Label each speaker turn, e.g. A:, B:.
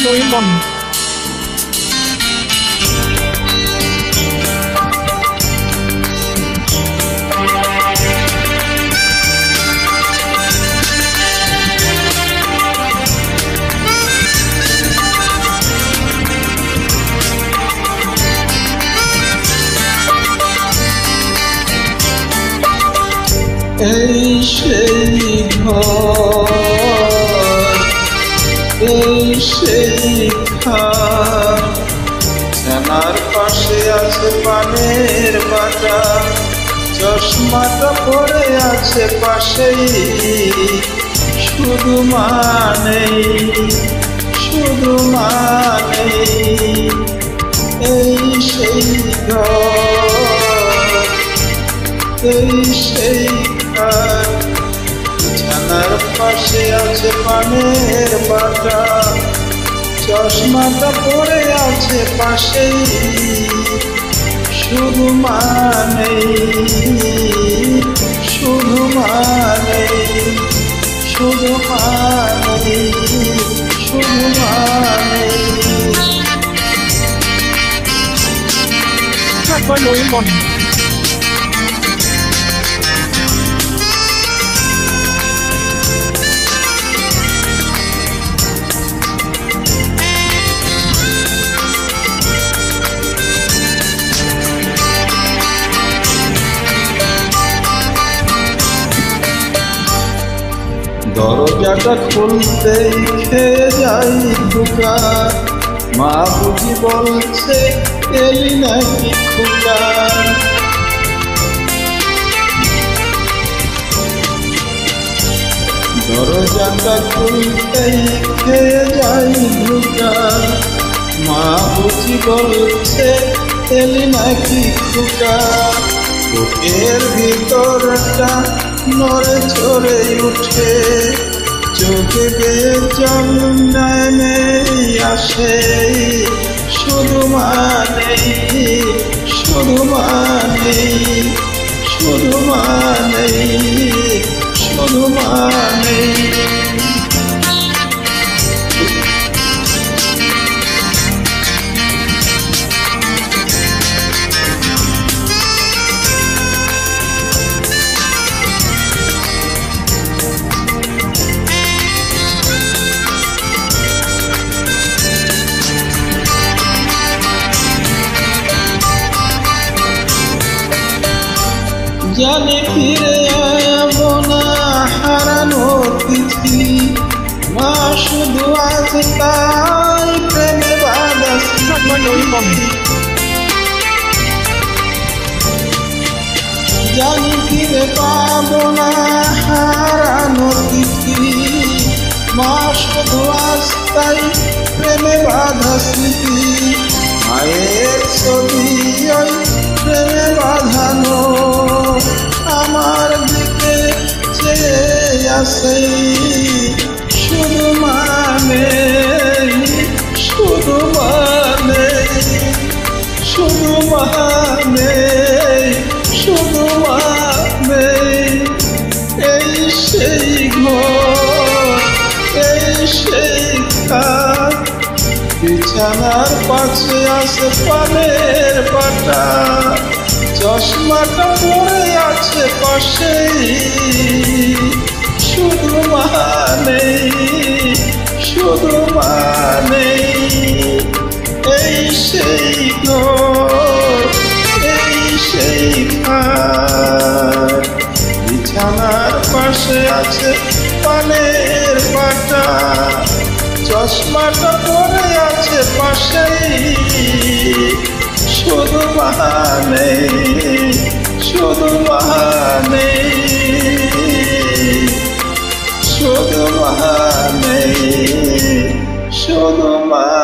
A: Newman.
B: এই সেই ঘর, এই সেই খান, জানার পাশে আছে পানের বাটা, চশমাটা পড়ে আছে পাশেই, শুধু মানেই, শুধু মানেই। এই সেই ঘর, এই সেই জানার পাশে আছে পানের বাটা, চশমাটা পড়ে আছে পাশেই, শুধু মানেই, শুধু মানেই, শুধু মানেই, শুধু মানেই।
A: Newman.
B: দরজাটা খুলতেই খেয়ে যাই ধোকা, মা বুঝি বলছে এলি নাকি খোকা। দরজাটা খুলতেই খেয়ে যাই ধোকা, মা বুঝি বলছে এলি নাকি খোকা। বুকের ভিতরটা নড়ে চড়ে উঠে, চোখে বেয়ে জল নেমে আসে, শুধু মানেই, শুধু মানেই, শুধু মানেই, শুধু মানেই। জানি ফিরে আয়াবো না হারানো তিথি, মা শুধু আজ তাই প্রেমে বাঁধা স্মৃতি। জানি ফিরে পাবো না হারানো তিথি, মা শুধু আজ তাই প্রেমে বাঁধা স্মৃতি। মায়ের ছবি ওই প্রেমে বাঁধানো, আমার দিকে চেয়ে আসে, শুধু মানেই, শুধু মানেই, শুধু মানেই, শুধু মানেই। এই সেই ঘর, এই সেই খাট, বিছানার পাশে আছে পানের বাটা, চশমাটা পড়ে আছে পাশেই, শুধু মানেই, শুধু মানেই। এই সেই ঘর, এই সেই খাট, বিছানার পাশে আছে পানের বাটা, চশমাটা পড়ে আছে পাশেই, শুধু মানেই, শুধু মানেই, শুধু মানেই, শুধু মানেই।